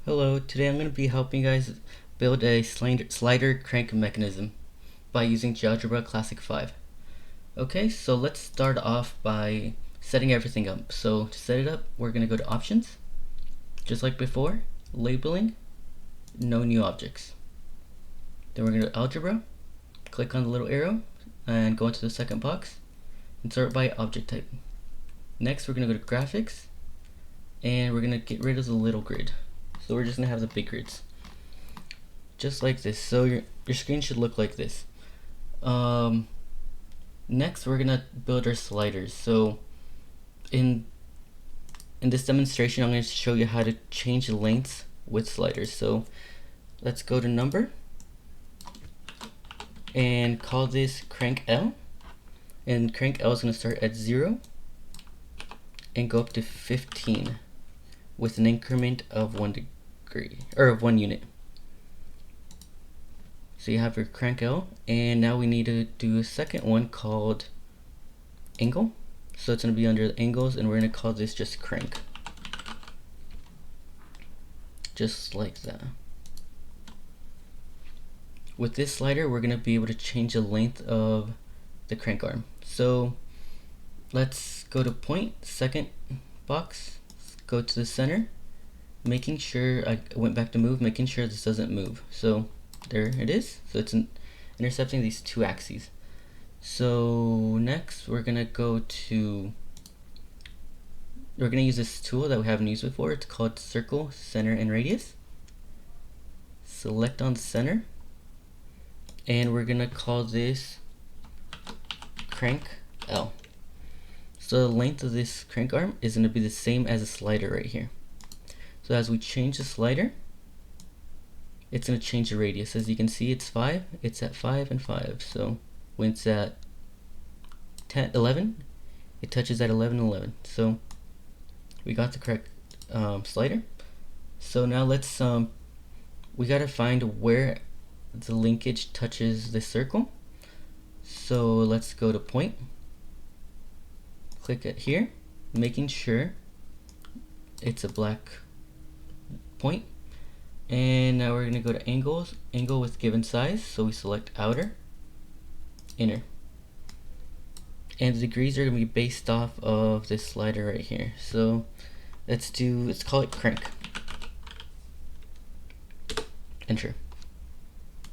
Hello, today I'm going to be helping you guys build a slider crank mechanism by using GeoGebra Classic 5. Okay, so let's start off by setting everything up. So to set it up, we're going to go to Options, just like before, Labeling, No New Objects. Then we're going to go to Algebra, click on the little arrow, and go into the second box, and sort by object type. Next, we're going to go to Graphics, and we're going to get rid of the little grid. So we're just going to have the big grids. Just like this. So your screen should look like this. Next, we're going to build our sliders. So in this demonstration, I'm going to show you how to change the lengths with sliders. So let's go to Number and call this crank L. And crank L is going to start at 0 and go up to 15 with an increment of 1 degree, or of 1 unit. So you have your crank L, and now we need to do a second one called angle. So it's going to be under the angles, and we're going to call this just crank. Just like that. With this slider, we're going to be able to change the length of the crank arm. So let's go to point, second box, go to the center, making sure I went back to move, making sure this doesn't move. So there it is. So it's intercepting these two axes. So next we're gonna use this tool that we haven't used before. It's called Circle, Center, and Radius. Select on the center, and we're gonna call this crank L. So the length of this crank arm is gonna be the same as a slider right here. So as we change the slider, it's going to change the radius. As you can see, it's 5. It's at 5 and 5. So when it's at 10, 11, it touches at 11 and 11. So we got the correct slider. So now let's we got to find where the linkage touches the circle. So let's go to point. Click it here, making sure it's a black point. And now we're going to go to angles, angle with given size. So we select outer, inner. And the degrees are going to be based off of this slider right here. So let's call it crank. Enter.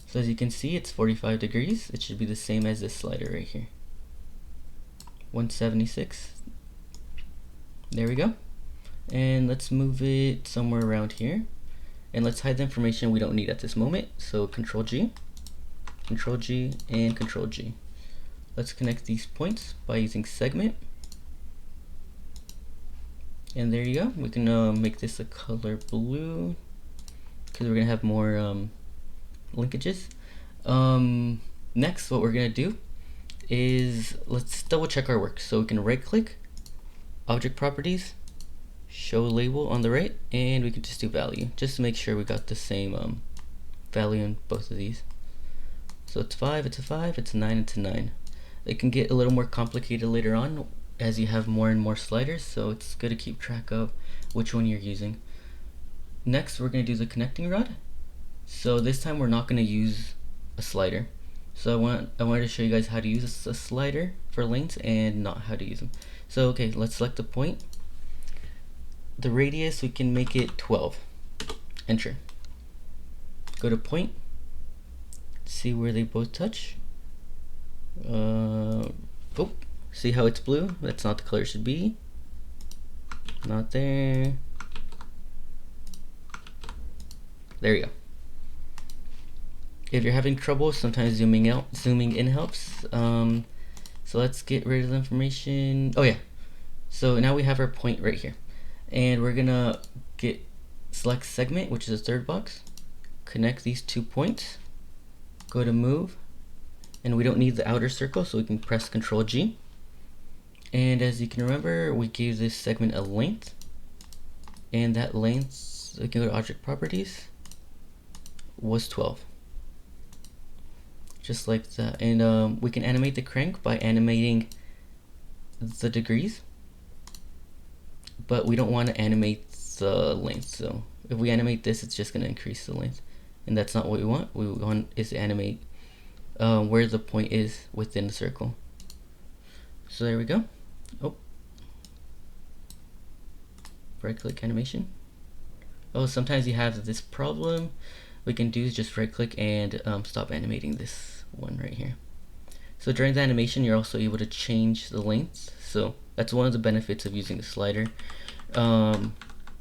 So as you can see, it's 45 degrees. It should be the same as this slider right here. 176. There we go. And let's move it somewhere around here. And let's hide the information we don't need at this moment. So Control G, Control G, and Control G. Let's connect these points by using segment. And there you go. We can make this a color blue because we're gonna have more linkages. Next, what we're gonna do is let's double check our work. So we can right click, Object Properties, Show Label on the right, and we can just do value, just to make sure we got the same value in both of these. So it's 5, it's a 5, it's a 9, it's a 9. It can get a little more complicated later on as you have more and more sliders, so it's good to keep track of which one you're using. Next, we're going to do the connecting rod. So this time we're not going to use a slider. So I wanted to show you guys how to use a slider for lengths and not how to use them. So okay, let's select the point. The radius, we can make it 12. Enter. Go to point. See where they both touch. Oh, see how it's blue? That's not the color it should be. Not there. There you go. If you're having trouble, sometimes zooming in helps. So let's get rid of the information. Oh yeah. So now we have our point right here. And we're gonna select segment, which is the third box, connect these 2 points, go to move, and we don't need the outer circle, so we can press Control G. And as you can remember, we gave this segment a length, and that length, we can go to Object Properties, was 12. Just like that. And we can animate the crank by animating the degrees, but we don't want to animate the length, so if we animate this, it's just going to increase the length, and that's not what we want. What we want is to animate where the point is within the circle. So there we go. Oh, right click animation. Oh, sometimes you have this problem. What we can do is just right click and stop animating this one right here. So during the animation, you're also able to change the lengths. So that's one of the benefits of using the slider.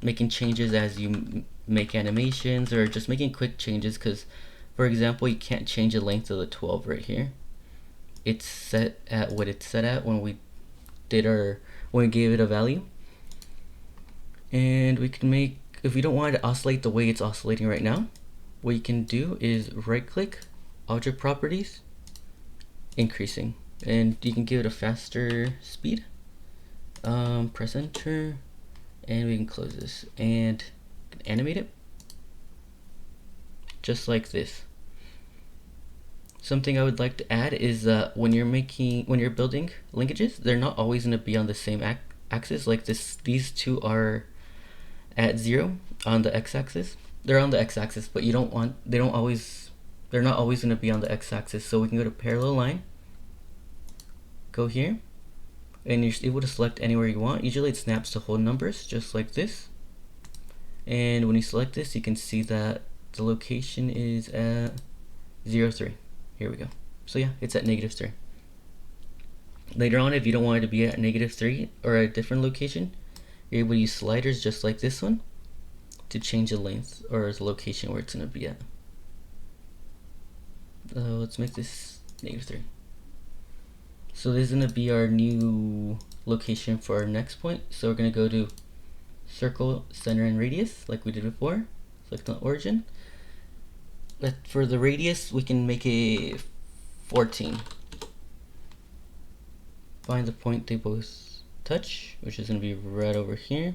Making changes as you make animations, or just making quick changes, because for example, you can't change the length of the 12 right here. It's set at what it's set at when we gave it a value. And we can make, if we don't want it to oscillate the way it's oscillating right now, what you can do is right click, object properties, increasing, and you can give it a faster speed. Press enter, and we can close this and animate it just like this. Something I would like to add is that when you're building linkages, they're not always going to be on the same axis. Like this, these two are at 0 on the x-axis. They're on the x-axis, but they're not always going to be on the x-axis. So we can go to parallel line, go here, and you're able to select anywhere you want. Usually it snaps to whole numbers, just like this. And when you select this, you can see that the location is at 0, 3. Here we go. So yeah, it's at -3. Later on, if you don't want it to be at -3 or a different location, you're able to use sliders just like this one to change the length or the location where it's going to be at. Let's make this -3. So this is going to be our new location for our next point. So we're going to go to circle, center, and radius like we did before. Select on origin. For the radius, we can make a 14. Find the point they both touch, which is going to be right over here.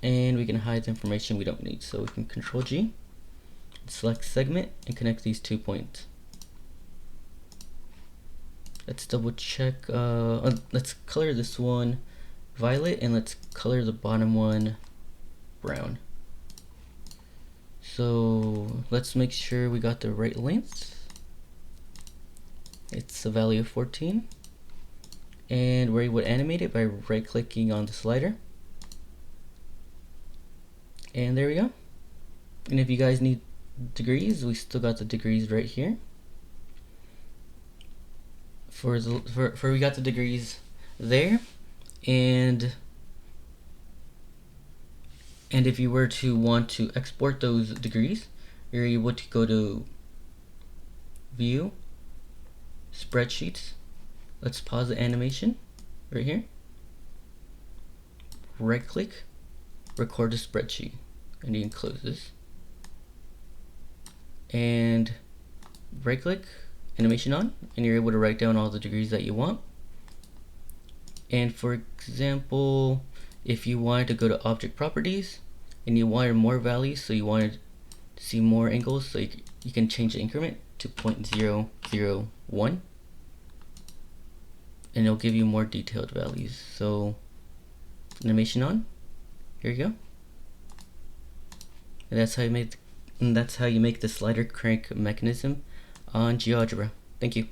And we can hide the information we don't need. So we can Control G, select segment, and connect these 2 points. Let's double check. Let's color this one violet, and let's color the bottom one brown. So let's make sure we got the right length. It's a value of 14. And we're able to animate it by right clicking on the slider. And there we go. And if you guys need degrees, we still got the degrees right here. We got the degrees there, and if you were to want to export those degrees, you're able to go to View, Spreadsheets. Let's pause the animation right here. Right click, record to spreadsheet, and you can close this. And right click, animation on, and you're able to write down all the degrees that you want. And for example, if you wanted to go to object properties and you wanted more values, so you wanted to see more angles, so you can change the increment to 0.001, and it'll give you more detailed values. So animation on, here you go. And that's how you make the slider crank mechanism on GeoGebra. Thank you.